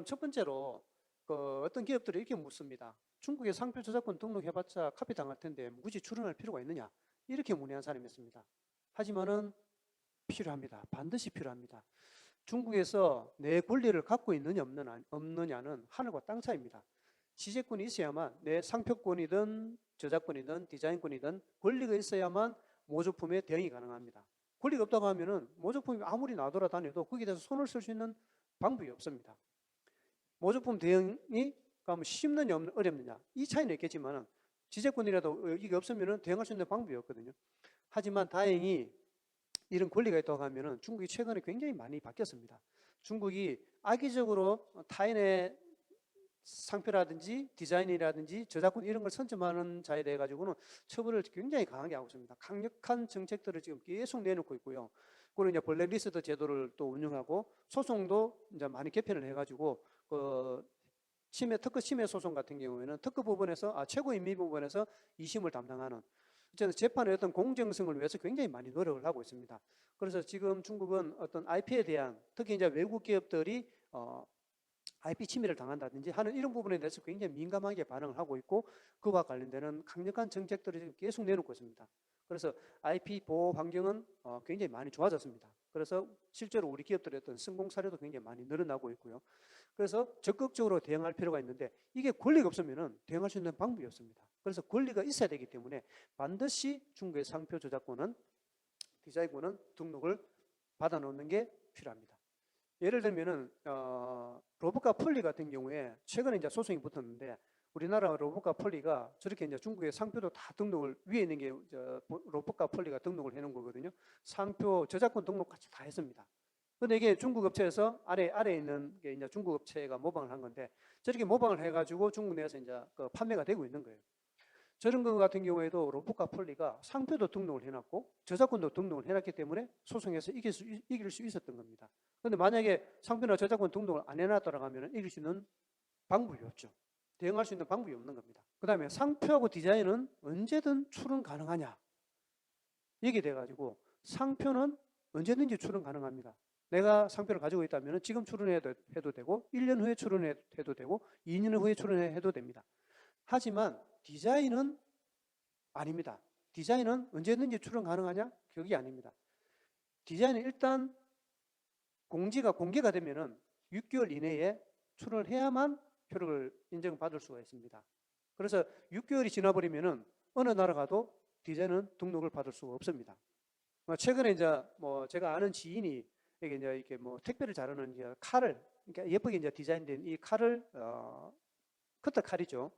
그럼 첫 번째로 어떤 기업들이 이렇게 묻습니다. 중국에 상표 저작권 등록해봤자 카피 당할 텐데 굳이 출원할 필요가 있느냐? 이렇게 문의한 사람이 있습니다. 하지만은 필요합니다. 반드시 필요합니다. 중국에서 내 권리를 갖고 있느냐 없느냐는 하늘과 땅 차이입니다. 지재권이 있어야만 내 상표권이든 저작권이든 디자인권이든 권리가 있어야만 모조품의 대응이 가능합니다. 권리가 없다고 하면은 모조품이 아무리 나돌아다녀도 거기에 대해서 손을 쓸 수 있는 방법이 없습니다. 모조품 대응이 쉽느냐 어렵느냐 이 차이는 있겠지만 지재권이라도 이게 없으면 대응할 수 있는 방법이 없거든요. 하지만 다행히 이런 권리가 있다고 하면은 중국이 최근에 굉장히 많이 바뀌었습니다. 중국이 악의적으로 타인의 상표라든지 디자인이라든지 저작권 이런 걸 선점하는 자에 대해 가지고는 처벌을 굉장히 강하게 하고 있습니다. 강력한 정책들을 지금 계속 내놓고 있고요. 그리고 이제 블랙리스트 제도를 또 운영하고 소송도 이제 많이 개편을 해가지고 특허 침해 소송 같은 경우에는 특허 부분에서 최고인민법원에서 2심을 담당하는 재판의 어떤 공정성을 위해서 굉장히 많이 노력을 하고 있습니다. 그래서 지금 중국은 어떤 IP에 대한 특히 이제 외국 기업들이 IP 침해를 당한다든지 하는 이런 부분에 대해서 굉장히 민감하게 반응을 하고 있고 그와 관련되는 강력한 정책들을 계속 내놓고 있습니다. 그래서 IP 보호 환경은 굉장히 많이 좋아졌습니다. 그래서 실제로 우리 기업들의 어떤 성공 사례도 굉장히 많이 늘어나고 있고요. 그래서 적극적으로 대응할 필요가 있는데 이게 권리가 없으면 대응할 수 있는 방법이 없습니다. 그래서 권리가 있어야 되기 때문에 반드시 중국의 상표 저작권은 디자인권은 등록을 받아놓는 게 필요합니다. 예를 들면은 로봇과 폴리 같은 경우에 최근에 이제 소송이 붙었는데 우리나라 로봇과 폴리가 저렇게 이제 중국의 상표도 다 등록을 위에 있는 게 로봇과 폴리가 등록을 해놓은 거거든요. 상표 저작권 등록까지 다 했습니다. 근데 이게 중국 업체에서 아래에 있는 게 이제 중국 업체가 모방을 한 건데 저렇게 모방을 해가지고 중국 내에서 이제 판매가 되고 있는 거예요. 저런 것 같은 경우에도 로봇과 폴리가 상표도 등록을 해놨고 저작권도 등록을 해놨기 때문에 소송에서 이길 수 있었던 겁니다. 그런데 만약에 상표나 저작권 등록을 안 해놨더라고 하면 이길 수 있는 방법이 없죠. 대응할 수 있는 방법이 없는 겁니다. 그 다음에 상표하고 디자인은 언제든 출원 가능하냐? 이게 돼가지고 상표는 언제든지 출원 가능합니다. 내가 상표를 가지고 있다면 지금 출원해도 되고 1년 후에 출원해도 되고 2년 후에 출원해도 됩니다. 하지만 디자인은 아닙니다. 디자인은 언제든지 출원 가능하냐? 그게 아닙니다. 디자인은 일단 공개가 되면은 6개월 이내에 출원을 해야만 표를 인정받을 수가 있습니다. 그래서 6개월이 지나버리면은 어느 나라 가도 디자인은 등록을 받을 수가 없습니다. 최근에 이제 제가 아는 지인이 이렇게 택배를 자르는 이제 칼을 그러니까 예쁘게 이제 디자인된 이 칼을 커터 칼이죠.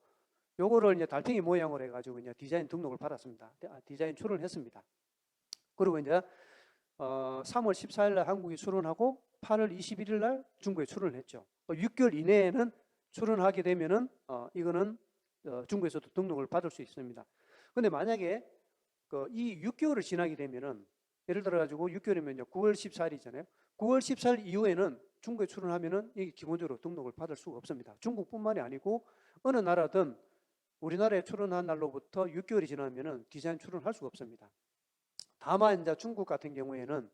요거를 이제 달팽이 모양으로 해가지고 이제 디자인 등록을 받았습니다. 디자인 출원을 했습니다. 그리고 이제 3월 14일 날 한국이 출원하고 8월 21일 날 중국에 출원을 했죠. 6개월 이내에는 출원하게 되면은 이거는 중국에서도 등록을 받을 수 있습니다. 근데 만약에 이 6개월을 지나게 되면은 예를 들어 가지고 6개월이면 9월 14일이잖아요. 9월 14일 이후에는 중국에 출원하면은 이게 기본적으로 등록을 받을 수가 없습니다. 중국뿐만이 아니고 어느 나라든 우리나라에 출원한 날로부터 6개월이 지나면은 디자인 출원할 수가 없습니다. 다만 이제 중국 같은 경우에는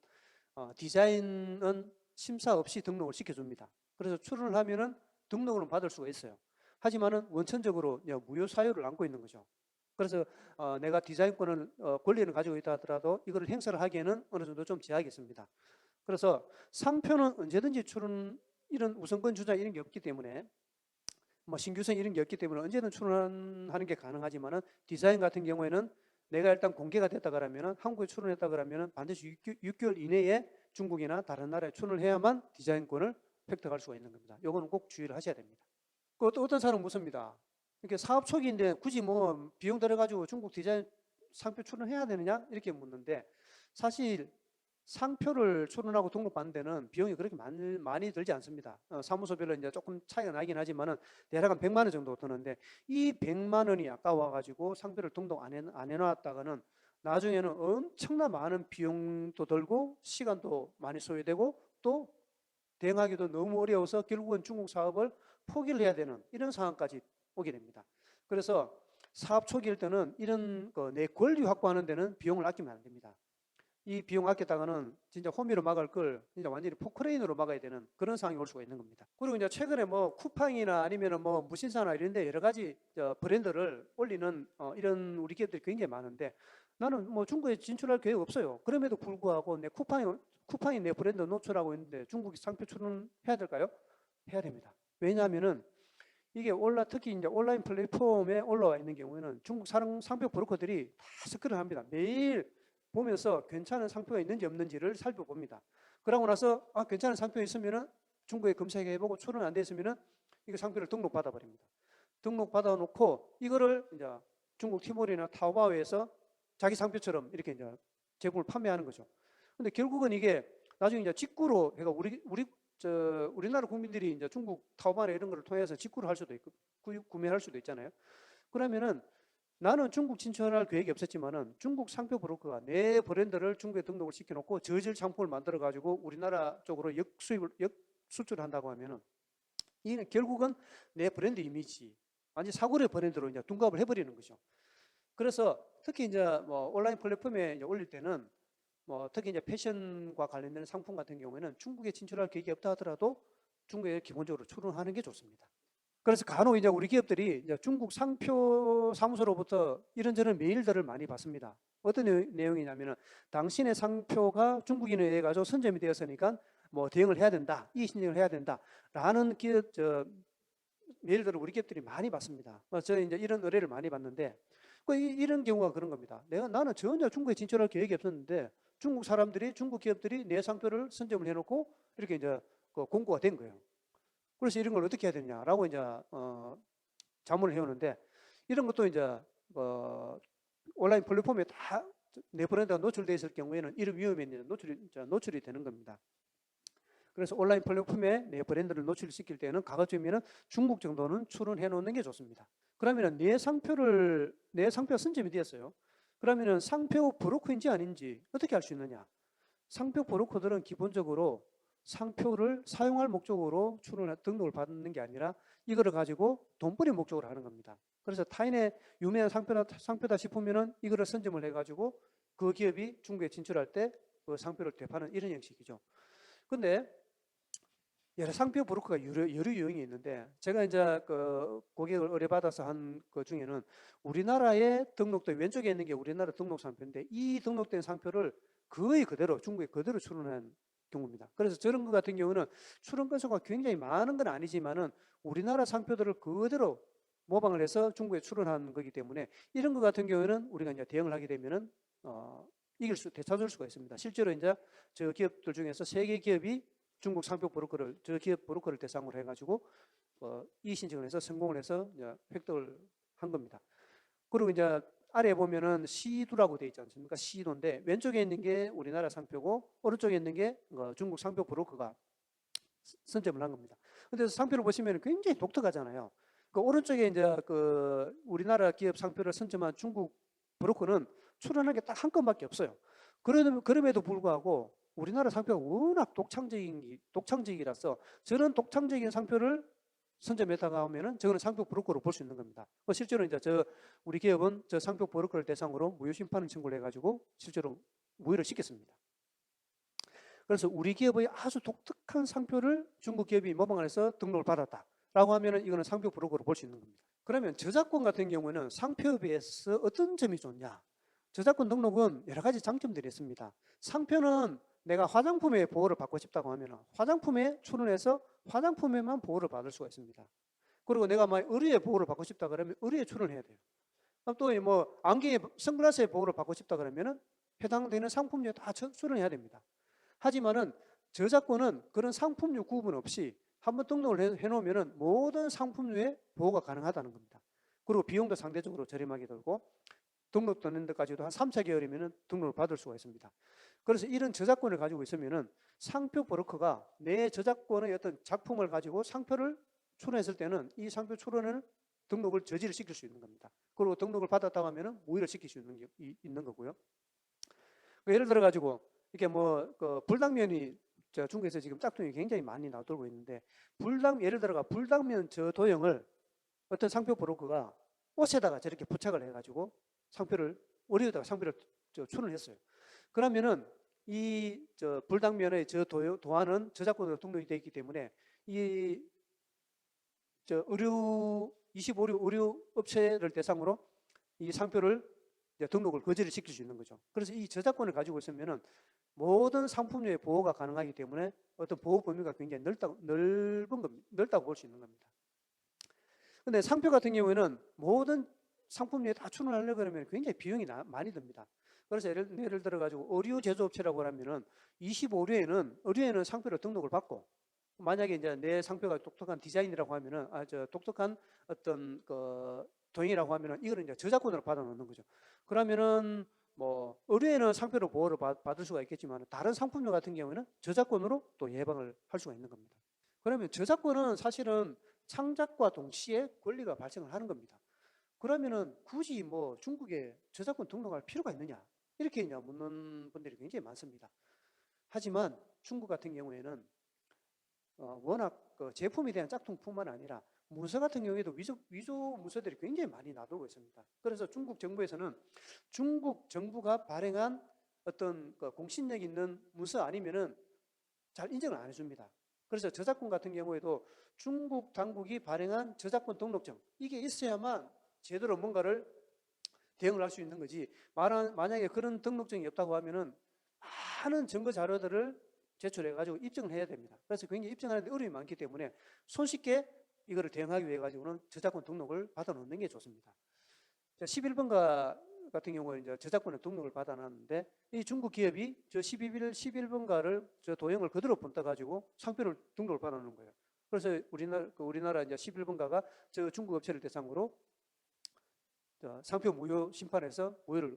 디자인은 심사 없이 등록을 시켜줍니다. 그래서 출원을 하면은 등록을 받을 수가 있어요. 하지만은 원천적으로 무효 사유를 안고 있는 거죠. 그래서 내가 디자인권을 권리를 가지고 있다 하더라도 이걸 행사를 하기에는 어느 정도 좀 제약이 있습니다. 그래서 상표는 언제든지 이런 우선권 주자 이런 게 없기 때문에 신규성 이런 게 없기 때문에 언제든 출원하는 게 가능하지만은 디자인 같은 경우에는 내가 일단 공개가 됐다 그러면은 한국에 출원했다 그러면은 반드시 6개월 이내에 중국이나 다른 나라에 출원을 해야만 디자인권을 획득할 수가 있는 겁니다. 요거는 꼭 주의를 하셔야 됩니다. 어떤 사람은 묻습니다. 이렇게 사업 초기인데 굳이 비용 들어가지고 중국 디자인 상표 출원해야 되느냐 이렇게 묻는데 사실 상표를 출원하고 등록받는 데는 비용이 그렇게 많이 들지 않습니다. 사무소별로 이제 조금 차이가 나긴 하지만은 대략 한 100만 원 정도 드는데 이 100만 원이 아까워가지고 상표를 등록 안 해놨다가는 나중에는 엄청나 많은 비용도 들고 시간도 많이 소요되고 또 대응하기도 너무 어려워서 결국은 중국 사업을 포기를 해야 되는 이런 상황까지 오게 됩니다. 그래서 사업 초기일 때는 이런 내 권리 확보하는 데는 비용을 아끼면 안 됩니다. 이 비용 아꼈다가는 진짜 호미로 막을 걸 진짜 완전히 포크레인으로 막아야 되는 그런 상황이 올 수가 있는 겁니다. 그리고 이제 최근에 뭐 쿠팡이나 아니면은 뭐 무신사나 이런 데 여러 가지 브랜드를 올리는 이런 우리 기업들이 굉장히 많은데 나는 뭐 중국에 진출할 계획 없어요. 그럼에도 불구하고 내 쿠팡이 내 브랜드 노출하고 있는데 중국 상표 출원해야 될까요? 해야 됩니다. 왜냐하면은 이게 특히 이제 온라인 플랫폼에 올라와 있는 경우에는 중국 상표 브로커들이 다 스크린을 합니다. 매일 보면서 괜찮은 상표가 있는지 없는지를 살펴봅니다. 그러고 나서 괜찮은 상표 있으면은 중국에 검색해보고 출원 안 돼 있으면은 이거 상표를 등록받아 버립니다. 등록받아 놓고 이거를 이제 중국 티몰이나 타오바오에서 자기 상표처럼 이렇게 이제 제품을 판매하는 거죠. 근데 결국은 이게 나중에 이제 직구로 해가 우리나라 국민들이 이제 중국 타오바오나 이런 걸 통해서 직구를 할 수도 있고 구매할 수도 있잖아요. 그러면은 나는 중국 진출할 계획이 없었지만은 중국 상표 브로커가 내 브랜드를 중국에 등록을 시켜놓고 저질 상품을 만들어가지고 우리나라 쪽으로 역수출을 한다고 하면은 이는 결국은 내 브랜드 이미지, 완전 사고의 브랜드로 이제 둔갑을 해버리는 거죠. 그래서 특히 이제 뭐 온라인 플랫폼에 이제 올릴 때는 뭐 특히 이제 패션과 관련된 상품 같은 경우에는 중국에 진출할 계획이 없다 하더라도 중국에 기본적으로 출원하는 게 좋습니다. 그래서 간혹 이제 우리 기업들이 이제 중국 상표 사무소로부터 이런저런 메일들을 많이 받습니다. 어떤 내용이냐면은 당신의 상표가 중국인에 의해 가지고 선점이 되었으니까 뭐 대응을 해야 된다, 이 신청을 해야 된다라는 메일들을 우리 기업들이 많이 받습니다. 저는 이제 이런 의뢰를 많이 받는데 이런 경우가 그런 겁니다. 나는 전혀 중국에 진출할 계획이 없었는데 중국 기업들이 내 상표를 선점을 해놓고 이렇게 이제 공고가 된 거예요. 그래서 이런 걸 어떻게 해야 되냐라고 이제 자문을 해오는데 이런 것도 이제 온라인 플랫폼에 다 내 브랜드가 노출되어 있을 경우에는 이런 위험에 노출이 되는 겁니다. 그래서 온라인 플랫폼에 내 브랜드를 노출시킬 때는 가급적이면 중국 정도는 출원해 놓는 게 좋습니다. 그러면 내 상표가 선점이 되었어요. 그러면 상표 브로커인지 아닌지 어떻게 알 수 있느냐? 상표 브로커들은 기본적으로 상표를 사용할 목적으로 등록을 받는 게 아니라 이거를 가지고 돈벌이 목적으로 하는 겁니다. 그래서 타인의 유명한 상표다 싶으면은 이거를 선점을 해가지고 그 기업이 중국에 진출할 때 그 상표를 대파는 이런 형식이죠. 근데 여러 상표 브로커가 여러 유형이 있는데 제가 이제 고객을 의뢰받아서 한 것 중에는 우리나라에 등록된 왼쪽에 있는 게 우리나라 등록 상표인데 이 등록된 상표를 거의 그대로 중국에 그대로 출원한 경우입니다. 그래서 저런 것 같은 경우는 출원 건수가 굉장히 많은 건 아니지만은 우리나라 상표들을 그대로 모방을 해서 중국에 출원한 거기 때문에 이런 것 같은 경우는 우리가 이제 대응을 하게 되면은 되찾을 수가 있습니다. 실제로 이제 저 기업들 중에서 3개 기업이 중국 상표 브로커를 저 기업 브로커를 대상으로 해가지고 이의 신청을 해서 성공을 해서 이제 획득을 한 겁니다. 그리고 이제 아래 보면은 시도라고 되어 있지 않습니까? 시도인데 왼쪽에 있는 게 우리나라 상표고 오른쪽에 있는 게 중국 상표 브로커가 선점을 한 겁니다. 근데 상표를 보시면 굉장히 독특하잖아요. 그 오른쪽에 이제 우리나라 기업 상표를 선점한 중국 브로커는 출원한 게 딱 한 건밖에 없어요. 그럼에도 불구하고 우리나라 상표가 워낙 독창적이라서 저런 독창적인 상표를 선점했다가 하면은 저거는 상표 브로커로 볼 수 있는 겁니다. 실제로 이제 우리 기업은 저 상표 브로커를 대상으로 무효 심판 청구를 해가지고 실제로 무효를 시켰습니다. 그래서 우리 기업의 아주 독특한 상표를 중국 기업이 모방을 해서 등록을 받았다라고 하면은 이거는 상표 브로커로 볼 수 있는 겁니다. 그러면 저작권 같은 경우는 상표에 비해서 어떤 점이 좋냐? 저작권 등록은 여러 가지 장점들이 있습니다. 상표는 내가 화장품에 보호를 받고 싶다고 하면 화장품에 출원해서 화장품에만 보호를 받을 수가 있습니다. 그리고 내가 의류에 보호를 받고 싶다 그러면 의류에 출원해야 돼요. 또 뭐 안경에 선글라스에 보호를 받고 싶다 그러면은 해당되는 상품류에 다 출원해야 됩니다. 하지만은 저작권은 그런 상품류 구분 없이 한번 등록을 해놓으면은 모든 상품류에 보호가 가능하다는 겁니다. 그리고 비용도 상대적으로 저렴하게 들고 등록되는 데까지도 한 3, 4개월이면 등록을 받을 수가 있습니다. 그래서 이런 저작권을 가지고 있으면은 상표 브로커가 내 저작권의 어떤 작품을 가지고 상표를 출원했을 때는 이 상표 출원을 등록을 저지를 시킬 수 있는 겁니다. 그리고 등록을 받았다고 하면은 무효를 시킬 수 있는 거고요. 예를 들어 가지고 이렇게 불당면이 중국에서 지금 짝퉁이 굉장히 많이 나돌고 있는데 예를 들어가 불당면 저 도형을 어떤 상표 브로커가 옷에다가 저렇게 부착을 해가지고 의류에다가 상표를 출원했어요. 그러면은 불당면의 도안은 저작권으로 등록이 되어 있기 때문에 의류 25류 의류 업체를 대상으로 이 상표를 등록을 거절을 시킬 수 있는 거죠. 그래서 이 저작권을 가지고 있으면은 모든 상품류의 보호가 가능하기 때문에 어떤 보호 범위가 굉장히 넓다고 볼 수 있는 겁니다. 근데 상표 같은 경우에는 모든 상품류에 다 출원하려고 그러면 굉장히 비용이 많이 듭니다. 그래서 예를 들어 가지고 의류 제조업체라고 하면은 25류에는 의류에는 상표로 등록을 받고, 만약에 이제 내 상표가 독특한 디자인이라고 하면은 독특한 어떤 그 도형이라고 하면은 이거는 이제 저작권으로 받아 놓는 거죠. 그러면은 뭐 의류에는 상표로 보호를 받을 수가 있겠지만 다른 상품류 같은 경우에는 저작권으로 또 예방을 할 수가 있는 겁니다. 그러면 저작권은 사실은 창작과 동시에 권리가 발생을 하는 겁니다. 그러면은 굳이 뭐 중국에 저작권 등록할 필요가 있느냐, 이렇게 이제 묻는 분들이 굉장히 많습니다. 하지만 중국 같은 경우에는 워낙 그 제품에 대한 짝퉁뿐만 아니라 문서 같은 경우에도 위조 문서들이 굉장히 많이 나돌고 있습니다. 그래서 중국 정부에서는 중국 정부가 발행한 어떤 그 공신력 있는 문서 아니면은 잘 인정을 안 해줍니다. 그래서 저작권 같은 경우에도 중국 당국이 발행한 저작권 등록증, 이게 있어야만 제대로 뭔가를 대응을 할 수 있는 거지, 만약에 그런 등록증이 없다고 하면은 많은 증거 자료들을 제출해가지고 입증을 해야 됩니다. 그래서 굉장히 입증하는데 어려움이 많기 때문에 손쉽게 이거를 대응하기 위해 가지고는 저작권 등록을 받아 놓는 게 좋습니다. 11번가 같은 경우에 이제 저작권의 등록을 받아놨는데, 이 중국 기업이 저 11번가를 저 도형을 그대로 본따 가지고 상표를 등록을 받아놓는 거예요. 그래서 우리나라 이제 11번가가 저 중국 업체를 대상으로 상표 무효 심판에서 무효를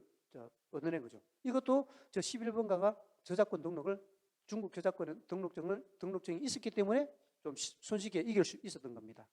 얻어낸 거죠. 이것도 저 11번가가 저작권 등록을, 중국 저작권 등록증이 있었기 때문에 좀 손쉽게 이길 수 있었던 겁니다.